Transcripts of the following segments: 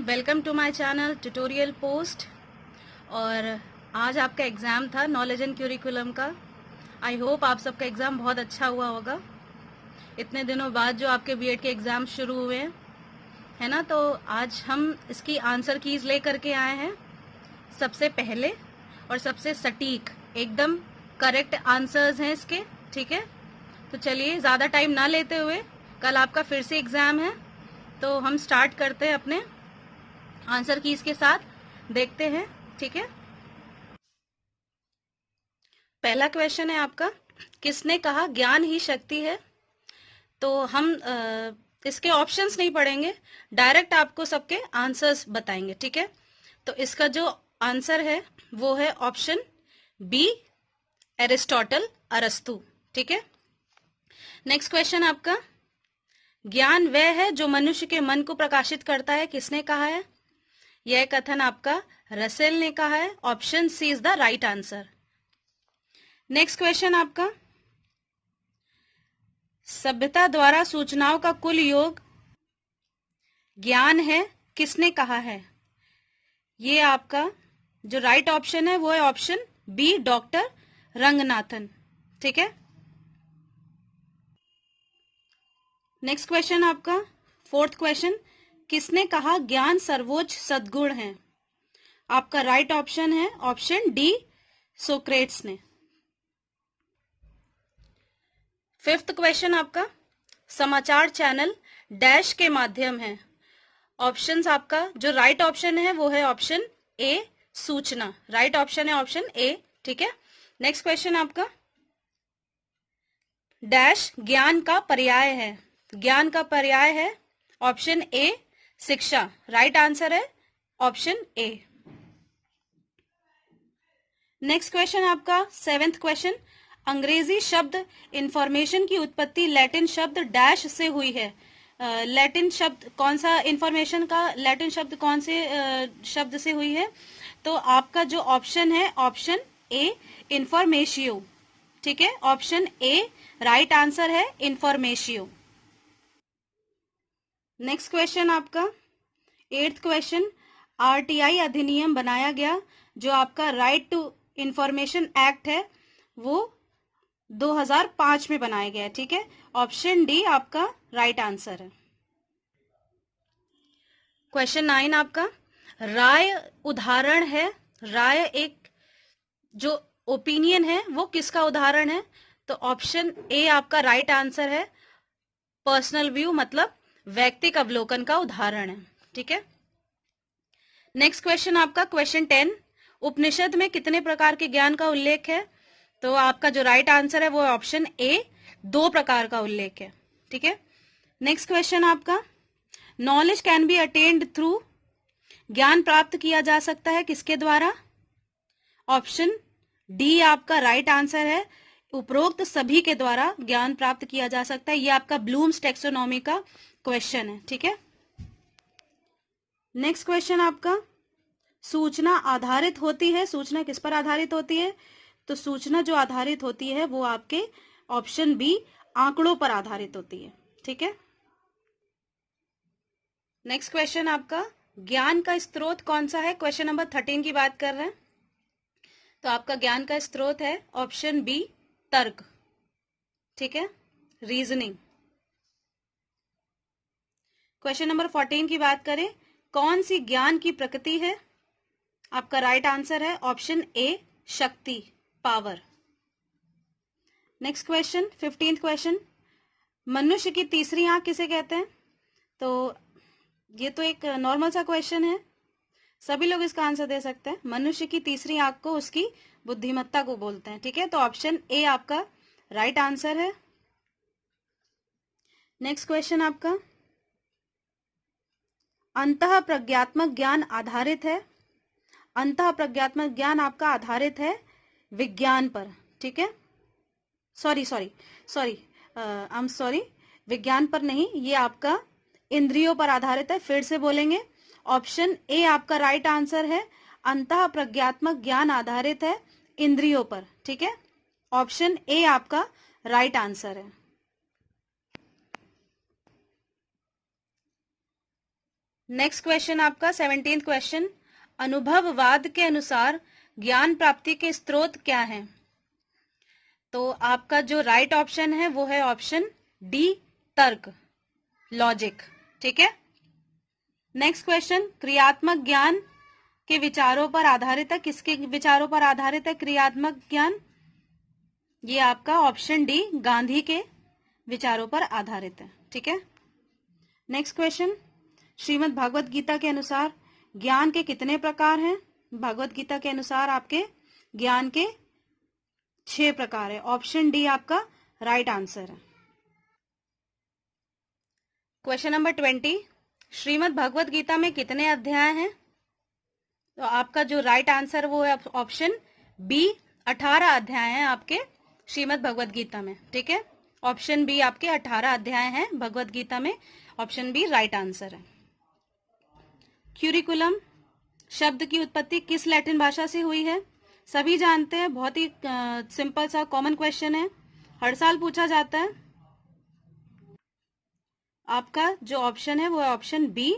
Welcome to my channel tutorial post. और आज आपका एग्ज़ाम था नॉलेज एंड क्यूरिकुलम का। आई होप आप सबका एग्ज़ाम बहुत अच्छा हुआ होगा। इतने दिनों बाद जो आपके बीएड के एग्ज़ाम शुरू हुए हैं, है ना, तो आज हम इसकी आंसर कीज ले करके आए हैं। सबसे पहले और सबसे सटीक एकदम करेक्ट आंसर्स हैं इसके, ठीक है। तो चलिए ज़्यादा टाइम ना लेते हुए, कल आपका फिर से एग्ज़ाम है, तो हम स्टार्ट करते हैं अपने आंसर कीज के साथ। देखते हैं, ठीक है। पहला क्वेश्चन है आपका, किसने कहा ज्ञान ही शक्ति है। तो हम इसके ऑप्शंस नहीं पढ़ेंगे, डायरेक्ट आपको सबके आंसर्स बताएंगे, ठीक है। तो इसका जो आंसर है वो है ऑप्शन बी, एरिस्टोटल अरस्तु, ठीक है। नेक्स्ट क्वेश्चन आपका, ज्ञान वह है जो मनुष्य के मन को प्रकाशित करता है, किसने कहा है। यह कथन आपका रसेल ने कहा है। Option C is the right answer. Next question आपका, सभ्यता द्वारा सूचनाओं का कुल योग ज्ञान है, किसने कहा है। ये आपका जो राइट ऑप्शन है वो है ऑप्शन बी, डॉक्टर रंगनाथन, ठीक है। नेक्स्ट क्वेश्चन आपका, फोर्थ क्वेश्चन, किसने कहा ज्ञान सर्वोच्च सद्गुण है। आपका राइट ऑप्शन है ऑप्शन डी, सोक्रेट्स ने। फिफ्थ क्वेश्चन आपका, समाचार चैनल डैश के माध्यम है। ऑप्शंस आपका जो राइट ऑप्शन है वो है ऑप्शन ए, सूचना। राइट ऑप्शन है ऑप्शन ए, ठीक है। नेक्स्ट क्वेश्चन आपका, डैश ज्ञान का पर्याय है। ज्ञान का पर्याय है ऑप्शन ए, शिक्षा। राइट आंसर है ऑप्शन ए। नेक्स्ट क्वेश्चन आपका सेवेंथ क्वेश्चन, अंग्रेजी शब्द इंफॉर्मेशन की उत्पत्ति लैटिन शब्द डैश से हुई है। लैटिन शब्द कौन सा, इंफॉर्मेशन का लैटिन शब्द कौन से शब्द से हुई है। तो आपका जो ऑप्शन है ऑप्शन ए, इंफॉर्मेशियो, ठीक है। ऑप्शन ए राइट आंसर है, इंफॉर्मेशियो। नेक्स्ट क्वेश्चन आपका एट्थ क्वेश्चन, आरटीआई अधिनियम बनाया गया, जो आपका राइट टू इंफॉर्मेशन एक्ट है वो 2005 में बनाया गया है, ठीक है। ऑप्शन डी आपका राइट आंसर है। क्वेश्चन 9 आपका, राय उदाहरण है। राय एक जो ओपिनियन है वो किसका उदाहरण है। तो ऑप्शन ए आपका राइट आंसर है, पर्सनल व्यू मतलब व्यक्तिगत अवलोकन का उदाहरण है, ठीक है। नेक्स्ट क्वेश्चन आपका क्वेश्चन 10, उपनिषद में कितने प्रकार के ज्ञान का उल्लेख है। तो आपका जो राइट आंसर है वो ऑप्शन ए, 2 प्रकार का उल्लेख है, ठीक है। नेक्स्ट क्वेश्चन आपका, knowledge can be attend through, ज्ञान प्राप्त किया जा सकता है किसके द्वारा। ऑप्शन डी आपका राइट आंसर है, उपरोक्त सभी के द्वारा ज्ञान प्राप्त किया जा सकता है। ये आपका ब्लूम्स टेक्सोनॉमी का क्वेश्चन है, ठीक है। नेक्स्ट क्वेश्चन आपका, सूचना आधारित होती है, सूचना किस पर आधारित होती है। तो सूचना जो आधारित होती है वो आपके ऑप्शन बी, आंकड़ों पर आधारित होती है, ठीक है। नेक्स्ट क्वेश्चन आपका, ज्ञान का स्रोत कौन सा है। क्वेश्चन नंबर 13 की बात कर रहे हैं। तो आपका ज्ञान का स्रोत है ऑप्शन बी, तर्क, ठीक है, रीजनिंग। क्वेश्चन नंबर 14 की बात करें, कौन सी ज्ञान की प्रकृति है। आपका राइट आंसर है ऑप्शन ए, शक्ति, power. Next question 15th question, मनुष्य की तीसरी आंख किसे कहते हैं। तो ये तो एक नॉर्मल सा क्वेश्चन है, सभी लोग इसका आंसर दे सकते हैं। मनुष्य की तीसरी आंख को उसकी बुद्धिमत्ता को बोलते हैं, ठीक है। तो ऑप्शन ए आपका राइट आंसर है। नेक्स्ट क्वेश्चन आपका, अंतः प्रज्ञात्मक ज्ञान आधारित है। अंतः प्रज्ञात्मक ज्ञान आपका आधारित है विज्ञान पर, ठीक है। सॉरी, आई एम सॉरी, विज्ञान पर नहीं, ये आपका इंद्रियों पर आधारित है। फिर से बोलेंगे, ऑप्शन ए आपका राइट आंसर है, अंतः प्रज्ञात्मक ज्ञान आधारित है इंद्रियों पर, ठीक है। ऑप्शन ए आपका राइट आंसर है। नेक्स्ट क्वेश्चन आपका 17th क्वेश्चन, अनुभववाद के अनुसार ज्ञान प्राप्ति के स्रोत क्या हैं? तो आपका जो राइट ऑप्शन है वो है ऑप्शन डी, तर्क, लॉजिक। ठीक है। नेक्स्ट क्वेश्चन, क्रियात्मक ज्ञान के विचारों पर आधारित है। किसके विचारों पर आधारित है क्रियात्मक ज्ञान? ये आपका ऑप्शन डी, गांधी के विचारों पर आधारित है। ठीक है। नेक्स्ट क्वेश्चन, श्रीमद् भागवत गीता के अनुसार ज्ञान के कितने प्रकार हैं? भागवत गीता के अनुसार आपके ज्ञान के 6 प्रकार है। ऑप्शन डी आपका राइट आंसर है। क्वेश्चन नंबर 20, श्रीमद् भगवत गीता में कितने अध्याय हैं? तो आपका जो राइट आंसर वो है ऑप्शन बी, 18 अध्याय हैं आपके श्रीमद् भगवत गीता में। ठीक है। ऑप्शन बी आपके 18 अध्याय हैं भगवत गीता में। ऑप्शन बी राइट आंसर है। क्यूरिकुलम शब्द की उत्पत्ति किस लैटिन भाषा से हुई है? सभी जानते हैं, बहुत ही सिंपल सा कॉमन क्वेश्चन है, हर साल पूछा जाता है। आपका जो ऑप्शन है वो है ऑप्शन बी,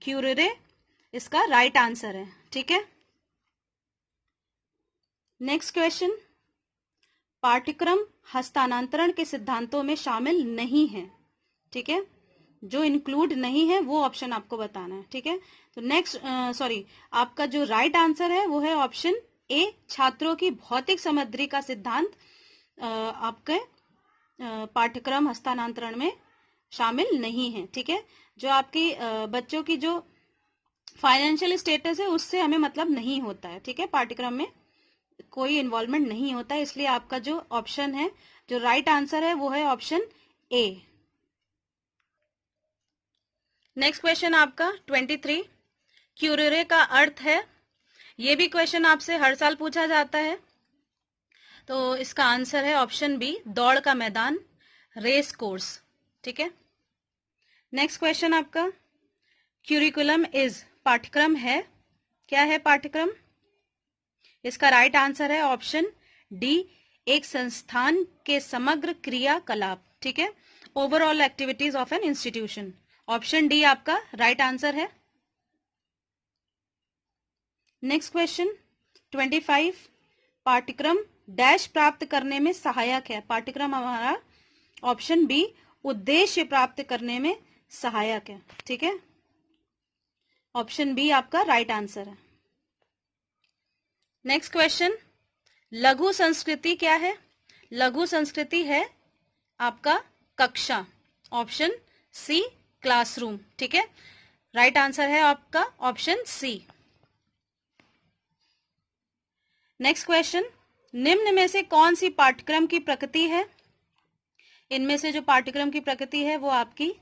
क्यूरेरे, इसका राइट आंसर है। ठीक है। नेक्स्ट क्वेश्चन, पाठ्यक्रम हस्तांतरण के सिद्धांतों में शामिल नहीं है। ठीक है। जो इंक्लूड नहीं है वो ऑप्शन आपको बताना है। ठीक है। तो नेक्स्ट आपका जो राइट आंसर है वो है ऑप्शन ए, छात्रों की भौतिक सामग्री का सिद्धांत आपके पाठ्यक्रम हस्तांतरण में शामिल नहीं है। ठीक है। जो आपकी बच्चों की जो फाइनेंशियल स्टेटस है उससे हमें मतलब नहीं होता है। ठीक है। पाठ्यक्रम में कोई इन्वॉल्वमेंट नहीं होता है, इसलिए आपका जो ऑप्शन है, जो राइट आंसर है वो है ऑप्शन ए। नेक्स्ट क्वेश्चन आपका 23, क्यूरेरे का अर्थ है? ये भी क्वेश्चन आपसे हर साल पूछा जाता है। तो इसका आंसर है ऑप्शन बी, दौड़ का मैदान, रेस कोर्स। ठीक है। नेक्स्ट क्वेश्चन आपका, क्यूरिकुलम इज पाठ्यक्रम है? क्या है पाठ्यक्रम? इसका राइट आंसर है ऑप्शन डी, एक संस्थान के समग्र क्रियाकलाप। ठीक है। Overall activities of an institution. Option D आपका राइट आंसर है। नेक्स्ट क्वेश्चन 25, पाठ्यक्रम डैश प्राप्त करने में सहायक है? पाठ्यक्रम हमारा ऑप्शन बी, उद्देश्य प्राप्त करने में सहायक है। ठीक है। ऑप्शन बी आपका राइट आंसर है। नेक्स्ट क्वेश्चन, लघु संस्कृति क्या है? लघु संस्कृति है आपका कक्षा। Option C, classroom. ठीक है। राइट आंसर है आपका ऑप्शन सी। नेक्स्ट क्वेश्चन, निम्न में से कौन सी पाठ्यक्रम की प्रकृति है? इनमें से जो पाठ्यक्रम की प्रकृति है वो आपकी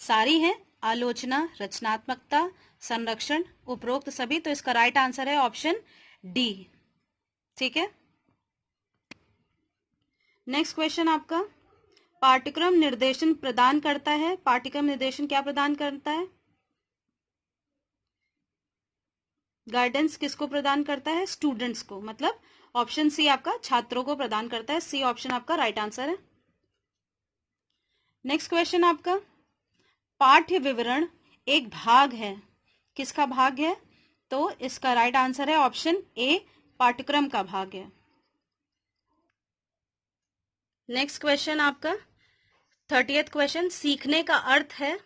सारी है, आलोचना, रचनात्मकता, संरक्षण, उपरोक्त सभी। तो इसका राइट आंसर है ऑप्शन डी। ठीक है। नेक्स्ट क्वेश्चन आपका, पाठ्यक्रम निर्देशन प्रदान करता है? पाठ्यक्रम निर्देशन क्या प्रदान करता है? गाइडेंस किसको प्रदान करता है? स्टूडेंट्स को। मतलब ऑप्शन सी आपका छात्रों को प्रदान करता है। सी ऑप्शन आपका राइट आंसर है। नेक्स्ट क्वेश्चन आपका, पाठ्य विवरण एक भाग है? किसका भाग है? तो इसका राइट आंसर है ऑप्शन ए, पाठ्यक्रम का भाग है। नेक्स्ट क्वेश्चन आपका 30th क्वेश्चन, सीखने का अर्थ है?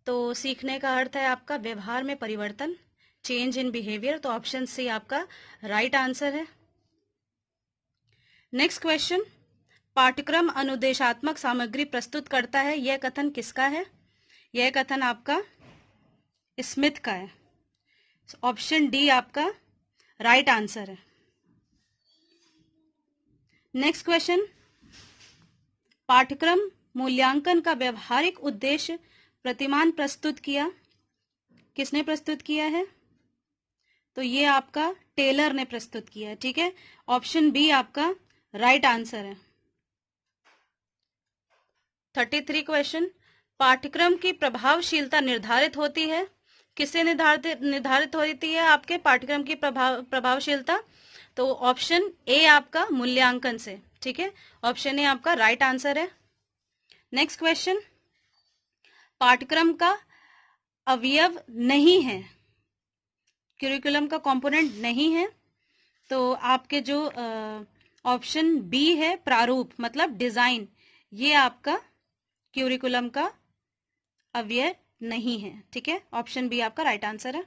तो सीखने का अर्थ है आपका व्यवहार में परिवर्तन, चेंज इन बिहेवियर। तो ऑप्शन सी आपका राइट आंसर है। नेक्स्ट क्वेश्चन, पाठ्यक्रम अनुदेशात्मक सामग्री प्रस्तुत करता है? यह कथन किसका है? यह कथन आपका स्मिथ का है। ऑप्शन डी आपका राइट आंसर है। नेक्स्ट क्वेश्चन, पाठ्यक्रम मूल्यांकन का व्यवहारिक उद्देश्य प्रतिमान प्रस्तुत किया? किसने प्रस्तुत किया है? तो ये आपका टेलर ने प्रस्तुत किया है। ठीक है। ऑप्शन बी आपका राइट आंसर है। 33 क्वेश्चन, पाठ्यक्रम की प्रभावशीलता निर्धारित होती है? किससे निर्धारित होती है आपके पाठ्यक्रम की प्रभावशीलता? तो ऑप्शन ए आपका मूल्यांकन से। ठीक है। ऑप्शन ए आपका राइट आंसर है। नेक्स्ट क्वेश्चन, पाठ्यक्रम का अवयव नहीं है, करिकुलम का कंपोनेंट नहीं है, तो आपके जो ऑप्शन बी है प्रारूप मतलब डिजाइन, ये आपका करिकुलम का अवयव नहीं है। ठीक है, ऑप्शन बी आपका राइट आंसर है।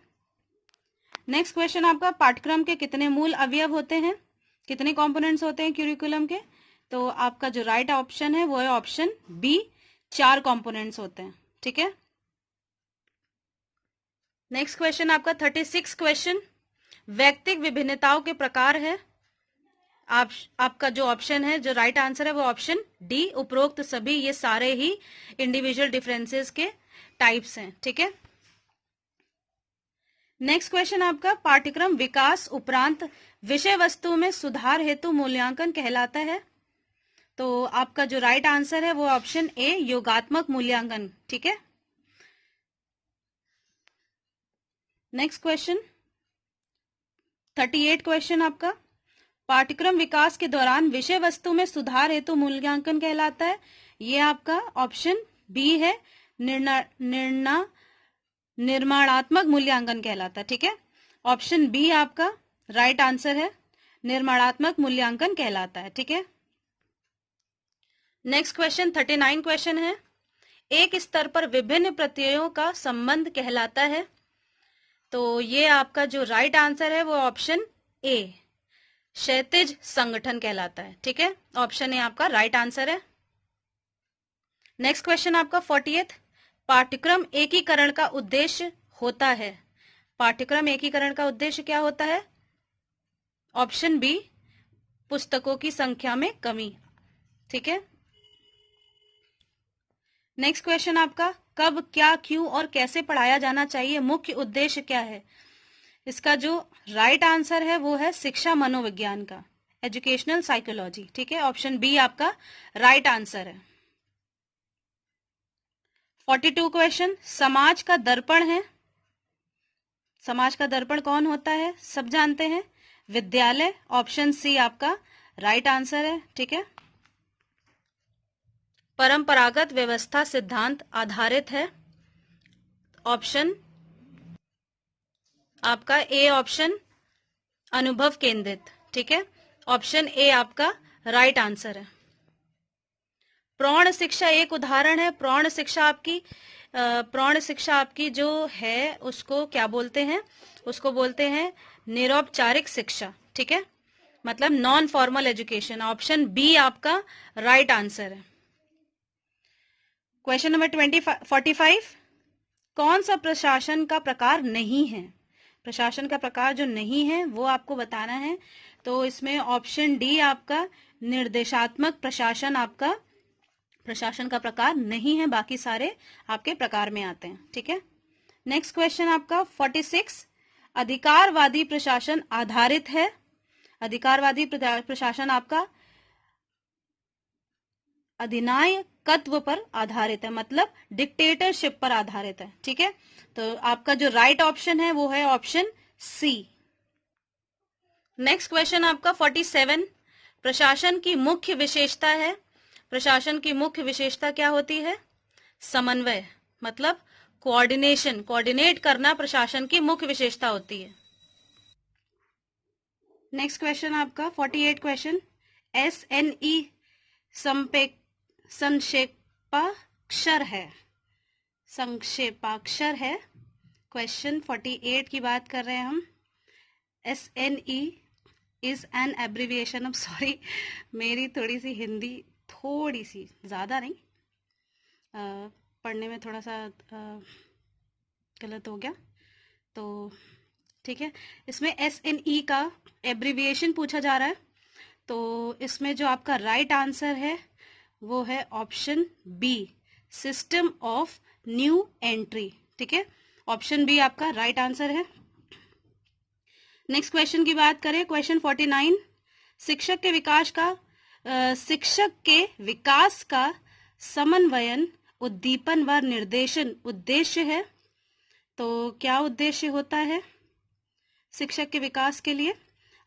नेक्स्ट क्वेश्चन आपका, पाठ्यक्रम के कितने मूल अवयव होते हैं, कितने कंपोनेंट्स होते हैं करिकुलम के? तो आपका जो राइट ऑप्शन है वो है ऑप्शन बी, 4 कंपोनेंट्स होते हैं। ठीक है, नेक्स्ट क्वेश्चन आपका 36 क्वेश्चन, व्यक्तिक विभिन्नताओं के प्रकार है। आपका जो ऑप्शन है, जो राइट आंसर है वो ऑप्शन डी, उपरोक्त सभी, ये सारे ही इंडिविजुअल डिफरेंसेस के टाइप्स हैं। ठीक है, नेक्स्ट क्वेश्चन आपका, पाठ्यक्रम विकास उपरांत विषय वस्तु में सुधार हेतु मूल्यांकन कहलाता है। तो आपका जो राइट आंसर है वो ऑप्शन ए, योगात्मक मूल्यांकन। ठीक है, नेक्स्ट क्वेश्चन 38 क्वेश्चन आपका, पाठ्यक्रम विकास के दौरान विषय वस्तु में सुधार हेतु मूल्यांकन कहलाता है। ये आपका ऑप्शन बी है, निर्माणात्मक मूल्यांकन कहलाता है। ठीक है, ऑप्शन बी आपका राइट आंसर है, निर्माणात्मक मूल्यांकन कहलाता है। ठीक है, नेक्स्ट क्वेश्चन 39 क्वेश्चन है, एक स्तर पर विभिन्न प्रत्ययों का संबंध कहलाता है। तो ये आपका जो राइट आंसर है वो ऑप्शन ए, क्षैतिज संगठन कहलाता है। ठीक है, ऑप्शन ए आपका राइट आंसर है। नेक्स्ट क्वेश्चन आपका 40th, पाठ्यक्रम एकीकरण का उद्देश्य होता है। पाठ्यक्रम एकीकरण का उद्देश्य क्या होता है? ऑप्शन बी, पुस्तकों की संख्या में कमी। ठीक है, नेक्स्ट क्वेश्चन आपका, कब, क्या, क्यों और कैसे पढ़ाया जाना चाहिए, मुख्य उद्देश्य क्या है? इसका जो राइट आंसर है वो है शिक्षा मनोविज्ञान का, एजुकेशनल साइकोलॉजी। ठीक है, ऑप्शन बी आपका राइट आंसर है। 42 क्वेश्चन, समाज का दर्पण है। समाज का दर्पण कौन होता है? सब जानते हैं, विद्यालय। ऑप्शन सी आपका राइट आंसर है। ठीक है, परंपरागत व्यवस्था सिद्धांत आधारित है। ऑप्शन आपका ए, ऑप्शन अनुभव केंद्रित। ठीक है, ऑप्शन ए आपका राइट आंसर है। प्रौढ़ शिक्षा एक उदाहरण है। प्रौढ़ शिक्षा आपकी जो है उसको क्या बोलते हैं? उसको बोलते हैं निरौपचारिक शिक्षा। ठीक है, मतलब non formal education. Option B आपका राइट आंसर है। क्वेश्चन नंबर 45, कौन सा प्रशासन का प्रकार नहीं है? प्रशासन का प्रकार जो नहीं है वो आपको बताना है। तो इसमें ऑप्शन डी आपका निर्देशात्मक प्रशासन आपका प्रशासन का प्रकार नहीं है, बाकी सारे आपके प्रकार में आते हैं। ठीक है, नेक्स्ट क्वेश्चन आपका 46, अधिकारवादी प्रशासन आधारित है। अधिकारवादी प्रशासन आपका अधिनायकत्व पर आधारित है, मतलब डिक्टेटरशिप पर आधारित है। ठीक है, तो आपका जो राइट ऑप्शन है वो है ऑप्शन सी। नेक्स्ट क्वेश्चन आपका 47, प्रशासन की मुख्य विशेषता है। प्रशासन की मुख्य विशेषता क्या होती है? समन्वय, मतलब कोऑर्डिनेट करना प्रशासन की मुख्य विशेषता होती है। नेक्स्ट क्वेश्चन आपका 48 क्वेश्चन, SNE संक्षेपाक्षर है। संक्षेपाक्षर है। क्वेश्चन 48 की बात कर रहे हैं हम। SNE is an abbreviation of, sorry मेरी थोड़ी सी हिंदी थोड़ी सी ज़्यादा नहीं, पढ़ने में थोड़ा सा गलत हो गया, तो ठीक है। इसमें SNE का एब्रिविएशन पूछा जा रहा है, तो इसमें जो आपका राइट आंसर है वो है option B, system of new entry. ठीक है, ऑप्शन बी आपका राइट आंसर है। नेक्स्ट क्वेश्चन की बात करें, क्वेश्चन 49, शिक्षक के विकास का समन्वयन, उद्दीपन व निर्देशन उद्देश्य है। तो क्या उद्देश्य होता है शिक्षक के विकास के लिए?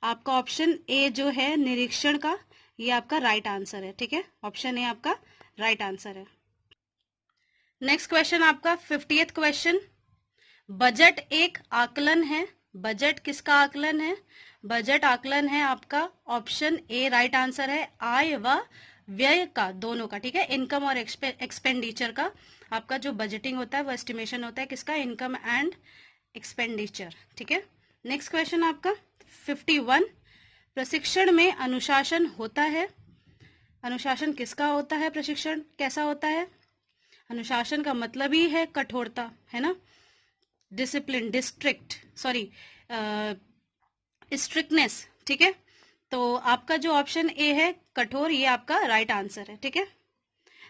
आपका ऑप्शन ए जो है निरीक्षण का, ये आपका राइट आंसर है। ठीक है, ऑप्शन ए आपका राइट आंसर है। नेक्स्ट क्वेश्चन आपका 50th क्वेश्चन, बजट एक आकलन है। बजट किसका आकलन है? बजट आकलन है आपका ऑप्शन ए राइट आंसर है, आय व व्यय का, दोनों का, ठीक है, इनकम और एक्सपेंडिचर का। आपका जो बजटिंग होता है वो एस्टिमेशन होता है किसका? इनकम एंड एक्सपेंडिचर, ठीक है। नेक्स्ट क्वेश्चन आपका 51, प्रशिक्षण में अनुशासन होता है। अनुशासन किसका होता है? प्रशिक्षण कैसा होता है? अनुशासन का मतलब ही है कठोरता, है ना, डिसिप्लिन, स्ट्रिक्टनेस, ठीक है। तो आपका जो ऑप्शन ए है कठोर, ये आपका राइट आंसर है, ठीक है।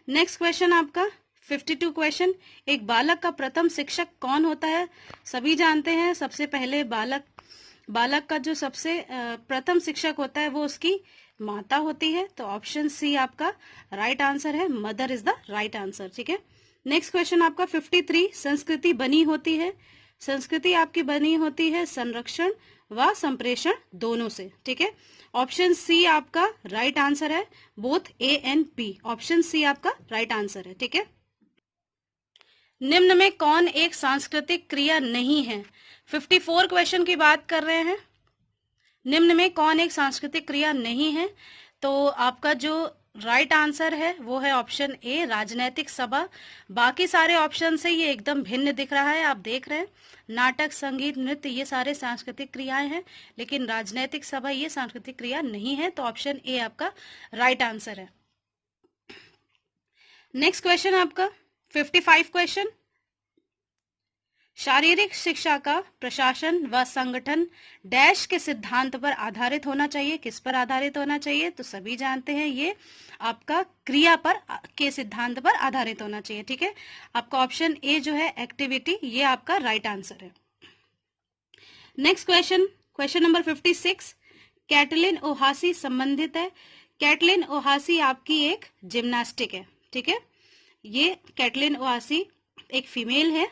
नेक्स्ट क्वेश्चन आपका 52 क्वेश्चन, एक बालक का प्रथम शिक्षक कौन होता है? सभी जानते हैं, सबसे पहले बालक का जो सबसे प्रथम शिक्षक होता है वो उसकी माता होती है। तो ऑप्शन सी आपका राइट आंसर है, mother is the right answer, ठीक है। नेक्स्ट क्वेश्चन आपका 53, संस्कृति बनी होती है। संस्कृति आपकी बनी होती है संरक्षण व संप्रेषण दोनों से, ठीक है। ऑप्शन सी आपका राइट आंसर है, both A and B. Option C आपका राइट आंसर है, ठीक है। निम्न में कौन एक सांस्कृतिक क्रिया नहीं है? 54 क्वेश्चन की बात कर रहे हैं। निम्न में कौन एक सांस्कृतिक क्रिया नहीं है? तो आपका जो राइट आंसर है वो है ऑप्शन ए, राजनैतिक सभा। बाकी सारे ऑप्शन से ये एकदम भिन्न दिख रहा है, आप देख रहे हैं, नाटक, संगीत, नृत्य, ये सारे सांस्कृतिक क्रियाएं हैं, लेकिन राजनैतिक सभा ये सांस्कृतिक क्रिया नहीं है। तो ऑप्शन ए आपका राइट आंसर है। नेक्स्ट क्वेश्चन आपका 55 क्वेश्चन, शारीरिक शिक्षा का प्रशासन व संगठन डैश के सिद्धांत पर आधारित होना चाहिए। किस पर आधारित होना चाहिए? तो सभी जानते हैं ये आपका क्रिया पर के सिद्धांत पर आधारित होना चाहिए, ठीक है। आपका ऑप्शन ए जो है एक्टिविटी, ये आपका राइट आंसर है। Next question number 56, Caitlin Ohashi संबंधित है। कैटलिन ओहासी आपकी एक जिम्नास्टिक है, ठीक है। ये कैटलिन ओहासी एक फीमेल है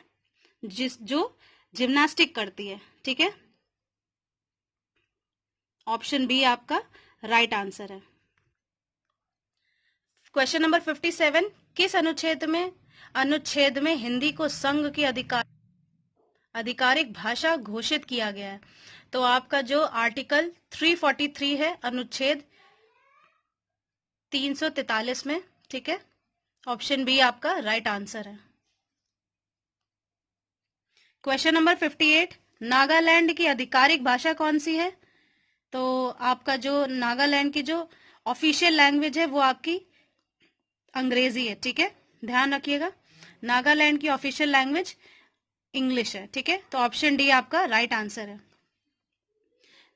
जो जिम्नास्टिक करती है, ठीक है। ऑप्शन बी आपका राइट आंसर है। क्वेश्चन नंबर 57, किस अनुच्छेद में हिंदी को संघ की आधिकारिक भाषा घोषित किया गया है? तो आपका जो आर्टिकल 343 है, अनुच्छेद 343 में, ठीक है। ऑप्शन बी आपका राइट आंसर है। क्वेश्चन नंबर 58, नागालैंड की आधिकारिक भाषा कौन सी है? तो आपका जो नागालैंड की जो ऑफिशियल लैंग्वेज है वो आपकी अंग्रेजी है, ठीक है, ध्यान रखिएगा। नागालैंड की ऑफिशियल लैंग्वेज इंग्लिश है, ठीक है। तो ऑप्शन डी आपका राइट आंसर है।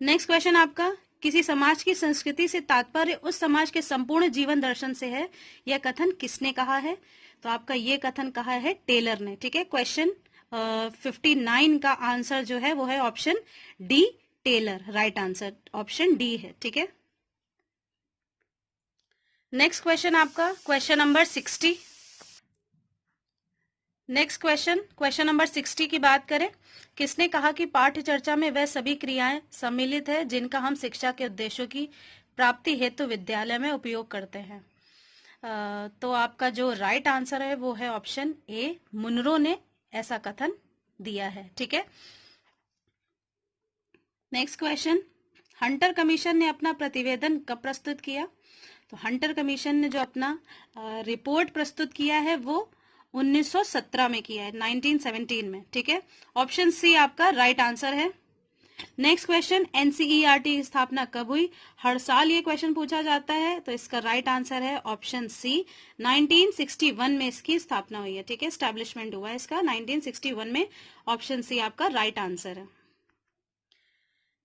नेक्स्ट क्वेश्चन आपका, किसी समाज की संस्कृति से तात्पर्य उस समाज के संपूर्ण जीवन दर्शन से है, यह कथन किसने कहा है? तो आपका ये कथन कहा है टेलर ने, ठीक है। क्वेश्चन 59 का आंसर जो है वो है option D, Taylor. Right answer option D है, ठीक है। नेक्स्ट क्वेश्चन आपका question number 60। Next question number 60 की बात करें, किसने कहा कि पाठ्य चर्चा में वह सभी क्रियाएं सम्मिलित है जिनका हम शिक्षा के उद्देश्यों की प्राप्ति हेतु विद्यालय में उपयोग करते हैं? तो आपका जो राइट आंसर है वो है ऑप्शन ए, मुनरो ने ऐसा कथन दिया है, ठीक है। नेक्स्ट क्वेश्चन, हंटर कमीशन ने अपना प्रतिवेदन कब प्रस्तुत किया? तो हंटर कमीशन ने जो अपना रिपोर्ट प्रस्तुत किया है वो 1917 में किया है, 1917 में, ठीक है। ऑप्शन सी आपका राइट आंसर है। नेक्स्ट क्वेश्चन, एनसीईआरटी की स्थापना कब हुई? हर साल ये क्वेश्चन पूछा जाता है, तो इसका राइट आंसर है ऑप्शन सी, 1961 में इसकी स्थापना हुई है, ठीक है, एस्टैब्लिशमेंट हुआ है इसका 1961 में। ऑप्शन सी आपका राइट आंसर है।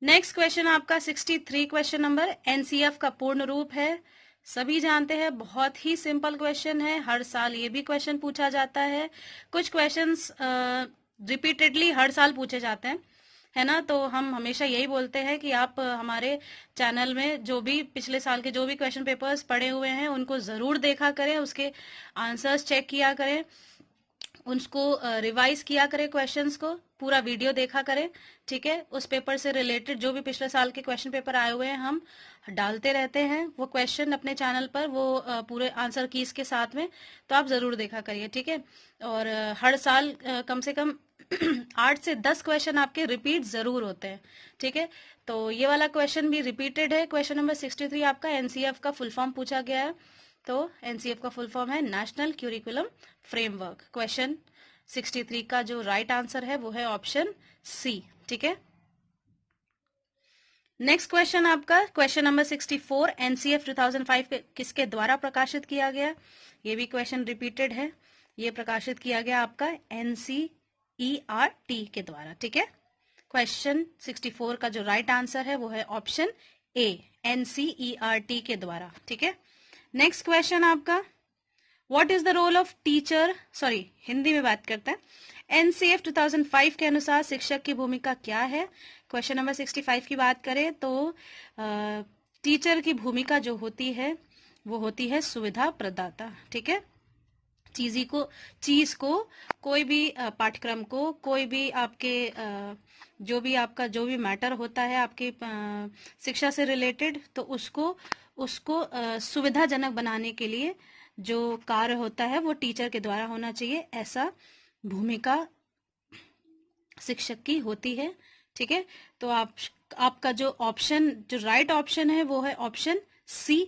नेक्स्ट क्वेश्चन आपका 63 क्वेश्चन नंबर, एनसीएफ का पूर्ण रूप है। सभी जानते हैं, बहुत ही सिंपल क्वेश्चन है, हर साल ये भी क्वेश्चन पूछा जाता है। कुछ क्वेश्चंस रिपीटेडली हर साल पूछे जाते हैं, है ना। तो हम हमेशा यही बोलते हैं कि आप हमारे चैनल में जो भी पिछले साल के जो भी क्वेश्चन पेपर्स पड़े हुए हैं उनको जरूर देखा करें, उसके आंसर्स चेक किया करें, उसको रिवाइज किया करें क्वेश्चंस को, पूरा वीडियो देखा करें, ठीक है। उस पेपर से रिलेटेड जो भी पिछले साल के क्वेश्चन पेपर आए हुए हैं हम डालते रहते हैं वो क्वेश्चन अपने चैनल पर, वो पूरे आंसर कीज के साथ में, तो आप जरूर देखा करिए, ठीक है। और हर साल कम से कम 8 से 10 क्वेश्चन आपके रिपीट जरूर होते हैं, ठीक है। तो ये वाला क्वेश्चन भी रिपीटेड है। क्वेश्चन नंबर 63 आपका एनसीएफ का फुल फॉर्म पूछा गया है, तो एनसीएफ का फुल फॉर्म है नेशनल क्यूरिकुलम फ्रेमवर्क। क्वेश्चन 63 का जो राइट आंसर है वो है ऑप्शन सी, ठीक है। नेक्स्ट क्वेश्चन आपका क्वेश्चन नंबर 64 एनसीएफ 2005 किसके द्वारा प्रकाशित किया गया? ये भी क्वेश्चन रिपीटेड है। ये प्रकाशित किया गया आपका एनसीईआरटी के द्वारा, ठीक है। क्वेश्चन 64 का जो राइट आंसर है वो है ऑप्शन ए, एनसीईआरटी के द्वारा, ठीक है। नेक्स्ट क्वेश्चन आपका what is the role of teacher, sorry Hindi में बात करते हैं। एनसीएफ 2005 के अनुसार शिक्षक की भूमिका क्या है? क्वेश्चन नंबर 65 की बात करें तो टीचर की भूमिका जो होती है वो होती है सुविधा प्रदाता, ठीक है। चीज को कोई भी पाठ्यक्रम को, कोई भी आपके जो भी मैटर होता है आपके शिक्षा से रिलेटेड, तो उसको सुविधाजनक बनाने के लिए जो कार्य होता है वो टीचर के द्वारा होना चाहिए, ऐसा भूमिका शिक्षक की होती है, ठीक है। तो आपका जो राइट ऑप्शन है वो है ऑप्शन सी,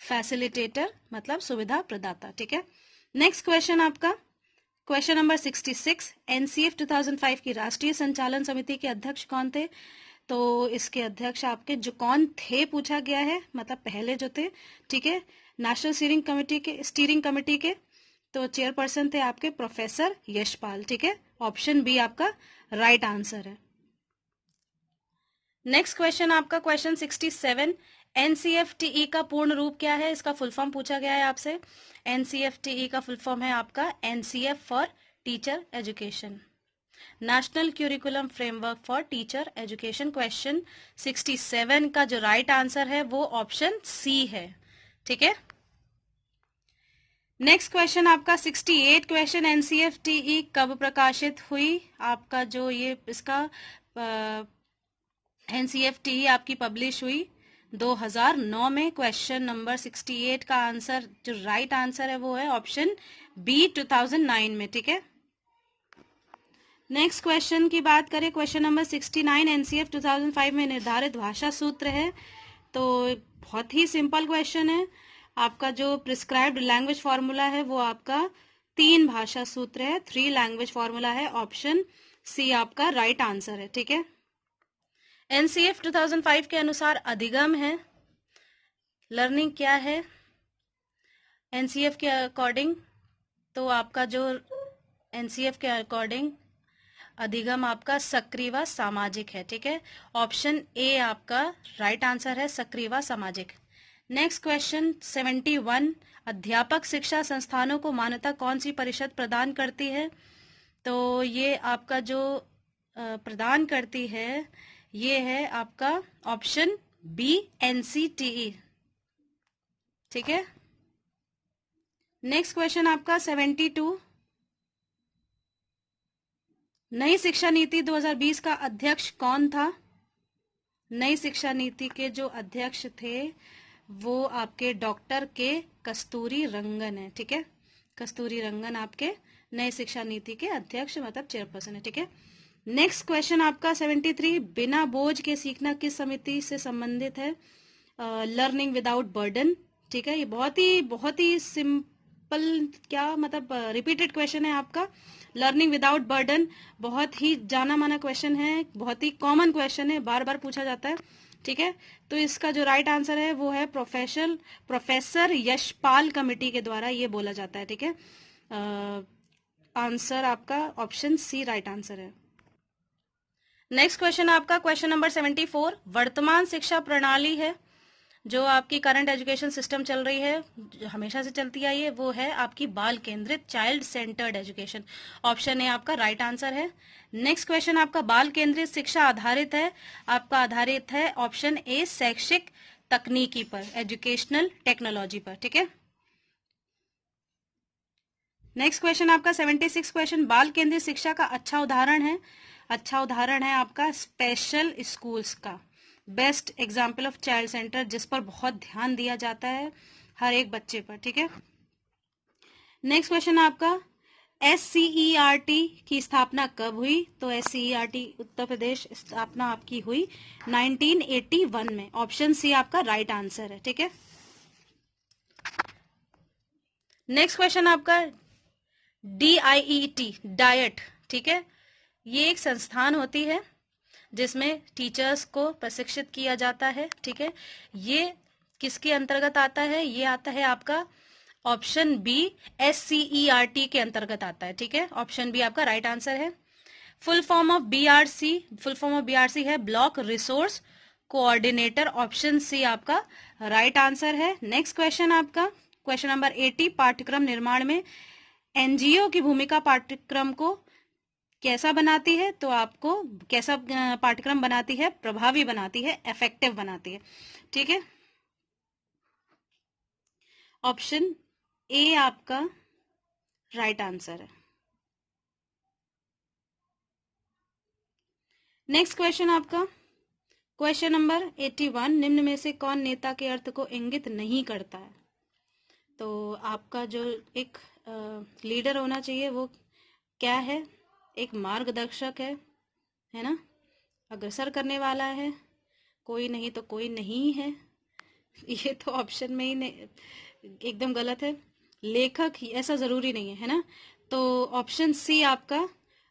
फैसिलिटेटर मतलब सुविधा प्रदाता, ठीक है। नेक्स्ट क्वेश्चन आपका क्वेश्चन नंबर 66 एनसीएफ 2005 की राष्ट्रीय संचालन समिति के अध्यक्ष कौन थे? तो इसके अध्यक्ष आपके जो कौन थे पूछा गया है, मतलब पहले जो थे, ठीक है। नेशनल स्टीयरिंग कमेटी के तो चेयरपर्सन थे आपके प्रोफेसर यशपाल, ठीक है। ऑप्शन बी आपका राइट आंसर है। नेक्स्ट क्वेश्चन आपका क्वेश्चन 67 एनसीएफटीई का पूर्ण रूप क्या है? इसका फुल फॉर्म पूछा गया है आपसे। एनसीएफटीई का फुल फॉर्म है आपका NCF for teacher education, national curriculum framework for teacher education. Question 67 का जो राइट आंसर है वो ऑप्शन सी है, ठीक है। नेक्स्ट क्वेश्चन आपका 68 क्वेश्चन एनसीएफटीई कब प्रकाशित हुई? आपका जो ये इसका एनसीएफटीई आपकी पब्लिश हुई 2009 में। क्वेश्चन नंबर 68 का आंसर जो राइट आंसर है वो है ऑप्शन बी 2009 में, ठीक है। नेक्स्ट क्वेश्चन की बात करें क्वेश्चन नंबर 69 एनसीएफ 2005 में निर्धारित भाषा सूत्र है, तो बहुत ही सिंपल क्वेश्चन है। आपका जो प्रिस्क्राइब्ड लैंग्वेज फॉर्मूला है वो आपका 3 भाषा सूत्र है, 3 लैंग्वेज फॉर्मूला है। ऑप्शन सी आपका राइट आंसर है, ठीक है। एनसीएफ 2005 के अनुसार अधिगम है, लर्निंग क्या है एनसीएफ के अकॉर्डिंग? तो आपका जो एनसीएफ के अकॉर्डिंग अधिगम आपका सक्रिय व सामाजिक है, ठीक है। ऑप्शन ए आपका राइट आंसर है, सक्रिय व सामाजिक। नेक्स्ट क्वेश्चन 71 अध्यापक शिक्षा संस्थानों को मान्यता कौन सी परिषद प्रदान करती है? तो ये आपका जो प्रदान करती है ये है आपका ऑप्शन बी एनसीटीई, ठीक है। नेक्स्ट क्वेश्चन आपका 72 नई शिक्षा नीति 2020 का अध्यक्ष कौन था? नई शिक्षा नीति के जो अध्यक्ष थे वो आपके डॉक्टर के कस्तूरी रंगन है, ठीक है। कस्तूरी रंगन आपके नई शिक्षा नीति के अध्यक्ष मतलब चेयरपर्सन है, ठीक है। नेक्स्ट क्वेश्चन आपका 73 बिना बोझ के सीखना किस समिति से संबंधित है? लर्निंग विदाउट बर्डन, ठीक है। ये बहुत ही सिंपल क्या मतलब रिपीटेड क्वेश्चन है आपका। लर्निंग विदाउट बर्डन बहुत ही जाना माना क्वेश्चन है, बहुत ही कॉमन क्वेश्चन है, बार बार पूछा जाता है, ठीक है। तो इसका जो राइट आंसर है वो है प्रोफेसर यशपाल कमेटी के द्वारा ये बोला जाता है, ठीक है। आंसर आपका ऑप्शन सी राइट आंसर है। नेक्स्ट क्वेश्चन आपका क्वेश्चन नंबर 74 वर्तमान शिक्षा प्रणाली है जो आपकी करंट एजुकेशन सिस्टम चल रही है, जो हमेशा से चलती आई है, वो है आपकी बाल केंद्रित child centred education. Option A आपका राइट आंसर है। नेक्स्ट क्वेश्चन आपका बाल केंद्रित शिक्षा आधारित है, आपका आधारित है ऑप्शन ए शैक्षिक तकनीकी पर, एजुकेशनल टेक्नोलॉजी पर, ठीक है। नेक्स्ट क्वेश्चन आपका 76 क्वेश्चन बाल केंद्रित शिक्षा का अच्छा उदाहरण है। अच्छा उदाहरण है आपका स्पेशल स्कूल्स का, best example of child centre, जिस पर बहुत ध्यान दिया जाता है हर एक बच्चे पर, ठीक है। नेक्स्ट क्वेश्चन आपका, SCERT की स्थापना कब हुई? तो SCERT उत्तर प्रदेश स्थापना आपकी हुई 1981 में। ऑप्शन सी आपका राइट आंसर है, ठीक है। नेक्स्ट क्वेश्चन आपका DIET, डाइट, ठीक है। ये एक संस्थान होती है जिसमें टीचर्स को प्रशिक्षित किया जाता है, ठीक है। ये किसके अंतर्गत आता है? ये आता है आपका ऑप्शन बी SCERT के अंतर्गत आता है, ठीक है। ऑप्शन बी आपका राइट आंसर है। फुल फॉर्म ऑफ BRC है block resource coordinator. Option C आपका राइट आंसर है। नेक्स्ट क्वेश्चन आपका क्वेश्चन नंबर 80, पाठ्यक्रम निर्माण में NGO की भूमिका पाठ्यक्रम को कैसा बनाती है? तो आपको कैसा पाठ्यक्रम बनाती है? प्रभावी बनाती है, इफेक्टिव बनाती है, ठीक है। ऑप्शन ए आपका राइट आंसर है। नेक्स्ट क्वेश्चन आपका क्वेश्चन नंबर 81, निम्न में से कौन नेता के अर्थ को इंगित नहीं करता है? तो आपका जो एक लीडर होना चाहिए वो क्या है? एक मार्गदर्शक है ना, अग्रसर करने वाला है, कोई नहीं तो कोई नहीं है। ये तो ऑप्शन में ही एकदम गलत है। लेखक ही, ऐसा जरूरी नहीं है ना। तो ऑप्शन सी आपका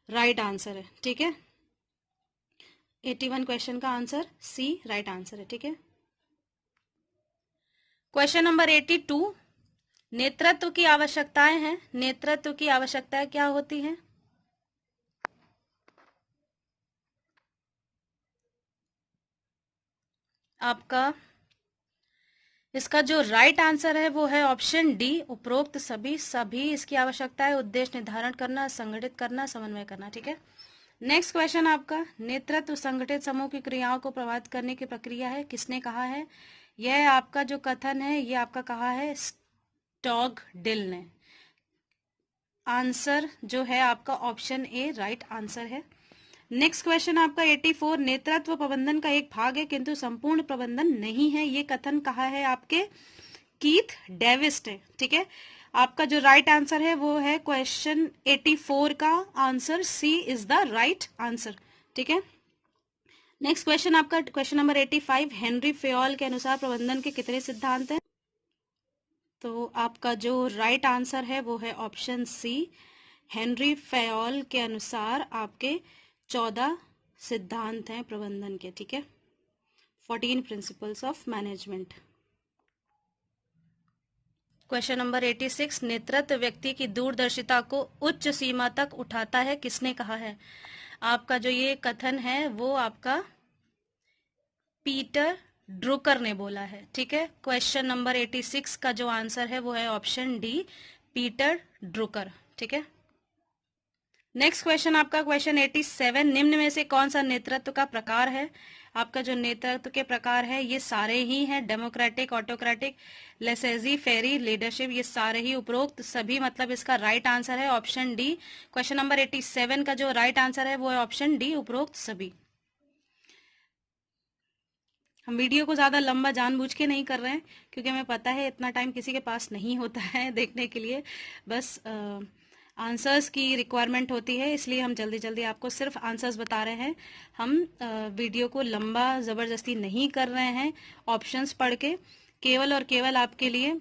राइट आंसर है, ठीक है। 81 क्वेश्चन का आंसर सी राइट आंसर है, ठीक है। क्वेश्चन नंबर 82, नेतृत्व की आवश्यकताएं हैं। नेतृत्व की आवश्यकताएं क्या होती हैं? आपका इसका जो राइट आंसर है वो है ऑप्शन डी, उपरोक्त सभी इसकी आवश्यकता है। उद्देश्य निर्धारण करना, संगठित करना, समन्वय करना, ठीक है। नेक्स्ट क्वेश्चन आपका, नेतृत्व संगठित समूह की क्रियाओं को प्रभावित करने की प्रक्रिया है। किसने कहा है? यह आपका जो कथन है ये आपका कहा है स्टॉगडिल ने। आंसर जो है आपका ऑप्शन ए राइट आंसर है। नेक्स्ट क्वेश्चन आपका 84, नेतृत्व प्रबंधन का एक भाग है किंतु संपूर्ण प्रबंधन नहीं है। ये कथन कहा है आपके कीथ डेविस ने, ठीक है। आपका जो राइट आंसर है वो है क्वेश्चन 84 का answer C is the right answer, ठीक है। नेक्स्ट क्वेश्चन आपका क्वेश्चन नंबर 85, हेनरी फेयोल के अनुसार प्रबंधन के कितने सिद्धांत हैं? तो आपका जो राइट आंसर है वो है ऑप्शन सी, हेनरी फेयोल के अनुसार आपके 14 सिद्धांत हैं प्रबंधन के, ठीक है। 14 principles of management. Question number 86, नेतृत्व व्यक्ति की दूरदर्शिता को उच्च सीमा तक उठाता है। किसने कहा है? आपका जो ये कथन है वो आपका पीटर ड्रुकर ने बोला है, ठीक है। क्वेश्चन नंबर 86 का जो आंसर है वो है ऑप्शन डी, पीटर ड्रुकर, ठीक है। नेक्स्ट क्वेश्चन आपका क्वेश्चन 87, निम्न में से कौन सा नेतृत्व का प्रकार है? आपका जो नेतृत्व के प्रकार है ये सारे ही हैं, डेमोक्रेटिक, ऑटोक्रेटिक, लेसेजी फेरी, लीडरशिप, ये सारे ही उपरोक्त सभी, मतलब इसका राइट आंसर है ऑप्शन डी। क्वेश्चन नंबर 87 का जो राइट आंसर है वो है ऑप्शन डी, उपरोक्त सभी। हम वीडियो को ज्यादा लंबा जानबूझ के नहीं कर रहे हैं क्योंकि हमें पता है इतना टाइम किसी के पास नहीं होता है देखने के लिए, बस आंसर्स की रिक्वायरमेंट होती है, इसलिए हम जल्दी जल्दी आपको सिर्फ आंसर्स बता रहे हैं। हम वीडियो को लंबा जबरदस्ती नहीं कर रहे हैं। ऑप्शंस पढ़ के केवल और केवल आपके लिए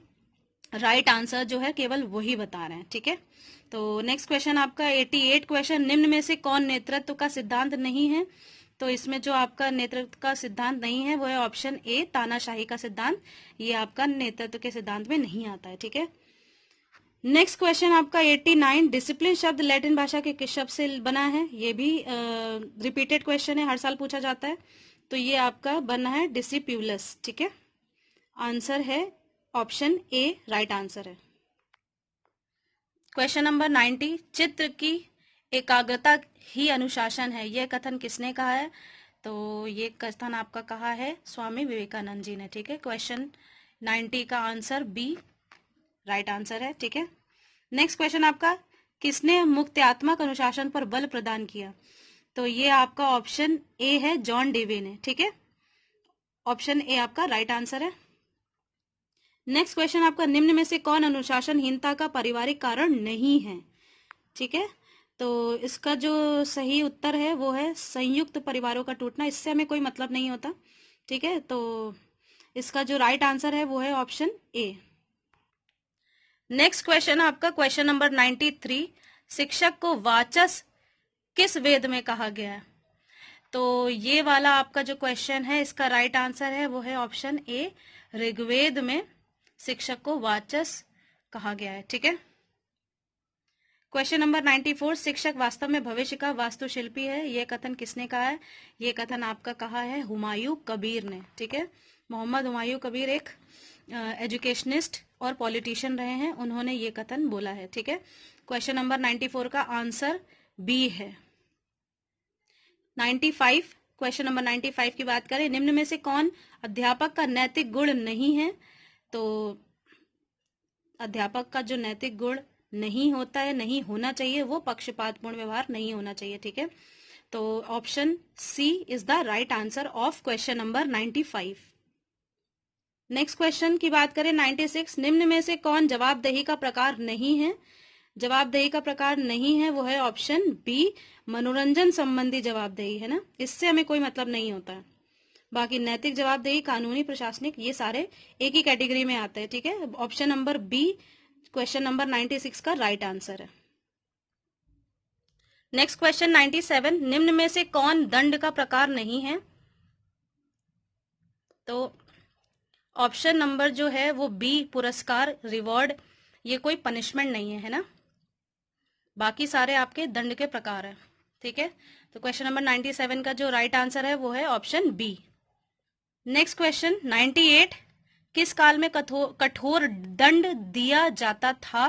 राइट आंसर जो है केवल वही बता रहे हैं, ठीक है। तो नेक्स्ट क्वेश्चन आपका 88 क्वेश्चन, निम्न में से कौन नेतृत्व का सिद्धांत नहीं है? तो इसमें जो आपका नेतृत्व का सिद्धांत नहीं है वो है ऑप्शन ए, तानाशाही का सिद्धांत। ये आपका नेतृत्व के सिद्धांत में नहीं आता है, ठीक है। नेक्स्ट क्वेश्चन आपका 89, डिसिप्लिन शब्द लैटिन भाषा के किस शब्द से बना है? ये भी रिपीटेड क्वेश्चन है, हर साल पूछा जाता है। तो ये आपका बना है डिसिप्यूलस, ठीक है। आंसर है ऑप्शन ए राइट आंसर है। क्वेश्चन नंबर 90, चित्र की एकाग्रता ही अनुशासन है। यह कथन किसने कहा है? तो ये कथन आपका कहा है स्वामी विवेकानंद जी ने, ठीक है। क्वेश्चन 90 का आंसर बी राइट आंसर है, ठीक है। नेक्स्ट क्वेश्चन आपका, किसने मुक्त्यात्मक अनुशासन पर बल प्रदान किया? तो ये आपका ऑप्शन ए है, जॉन डेवे ने। ठीक है, ऑप्शन ए आपका राइट आंसर है। नेक्स्ट क्वेश्चन आपका, निम्न में से कौन अनुशासनहीनता का पारिवारिक कारण नहीं है? ठीक है, तो इसका जो सही उत्तर है वो है संयुक्त परिवारों का टूटना। इससे हमें कोई मतलब नहीं होता। ठीक है, तो इसका जो राइट आंसर है वो है ऑप्शन ए। नेक्स्ट क्वेश्चन आपका क्वेश्चन नंबर 93, शिक्षक को वाचस किस वेद में कहा गया है? तो ये वाला आपका जो क्वेश्चन है, इसका राइट आंसर है वो है ऑप्शन ए, ऋग्वेद में शिक्षक को वाचस कहा गया है। ठीक है, क्वेश्चन नंबर 94, शिक्षक वास्तव में भविष्य का वास्तुशिल्पी है, यह कथन किसने कहा है? यह कथन आपका कहा है हुमायूं कबीर ने। ठीक है, मोहम्मद हुमायूं कबीर एक एजुकेशनिस्ट और पॉलिटिशियन रहे हैं, उन्होंने ये कथन बोला है। ठीक है, क्वेश्चन नंबर 94 का आंसर बी है। 95, क्वेश्चन नंबर 95 की बात करें, निम्न में से कौन अध्यापक का नैतिक गुण नहीं है? तो अध्यापक का जो नैतिक गुण नहीं होता है, नहीं होना चाहिए, वो पक्षपातपूर्ण व्यवहार नहीं होना चाहिए। ठीक है, तो option C is the right answer of question number 95। Next question की बात करें 96, निम्न में से कौन जवाबदेही का प्रकार नहीं है? जवाबदेही का प्रकार नहीं है वो है ऑप्शन बी, मनोरंजन संबंधी जवाबदेही, है ना, इससे हमें कोई मतलब नहीं होता है। बाकी नैतिक जवाबदेही, कानूनी, प्रशासनिक, ये सारे एक ही कैटेगरी में आते हैं। ठीक है, option number B question number 96 का राइट आंसर है। नेक्स्ट क्वेश्चन 97, निम्न में से कौन दंड का प्रकार नहीं है? तो ऑप्शन नंबर जो है वो बी, पुरस्कार, रिवॉर्ड, ये कोई पनिशमेंट नहीं है ना, बाकी सारे आपके दंड के प्रकार है। ठीक है, तो क्वेश्चन नंबर 97 का जो राइट आंसर है वो है ऑप्शन बी। नेक्स्ट क्वेश्चन 98, किस काल में कठोर दंड दिया जाता था?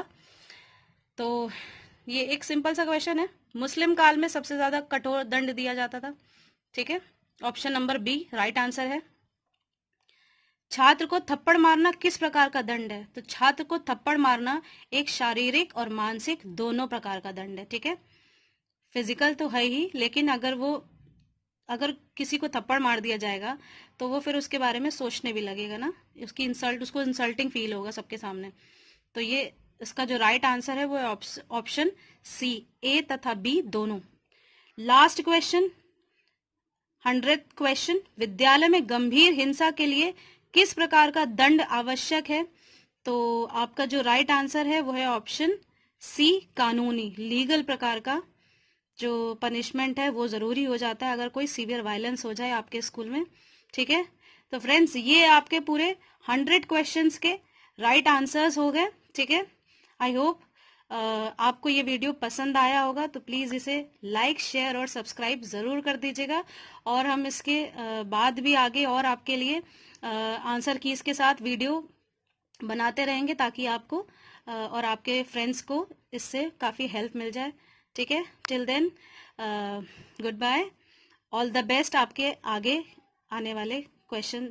तो ये एक सिंपल सा क्वेश्चन है, मुस्लिम काल में सबसे ज्यादा कठोर दंड दिया जाता था। ठीक है, option number B right answer है। छात्र को थप्पड़ मारना किस प्रकार का दंड है? तो छात्र को थप्पड़ मारना एक शारीरिक और मानसिक दोनों प्रकार का दंड है। ठीक है, फिजिकल तो है ही, लेकिन अगर किसी को थप्पड़ मार दिया जाएगा तो वो फिर उसके बारे में सोचने भी लगेगा ना, उसको इंसल्टिंग फील होगा सबके सामने। तो ये इसका जो राइट आंसर है वो है ऑप्शन सी, ए तथा बी दोनों। लास्ट क्वेश्चन 100th क्वेश्चन, विद्यालय में गंभीर हिंसा के लिए किस प्रकार का दंड आवश्यक है? तो आपका जो राइट आंसर है वो है ऑप्शन सी, कानूनी, लीगल प्रकार का जो पनिशमेंट है वो जरूरी हो जाता है अगर कोई सीवियर वायलेंस हो जाए आपके स्कूल में। ठीक है, तो फ्रेंड्स ये आपके पूरे 100 क्वेश्चंस के राइट आंसर्स हो गए। ठीक है, आई होप आपको ये वीडियो पसंद आया होगा, तो प्लीज इसे लाइक, शेयर और सब्सक्राइब जरूर कर दीजिएगा। और हम इसके बाद भी आगे और आपके लिए आंसर कीज के साथ वीडियो बनाते रहेंगे ताकि आपको और आपके फ्रेंड्स को इससे काफी हेल्प मिल जाए। ठीक है, till then goodbye, all the best आपके आगे आने वाले क्वेश्चन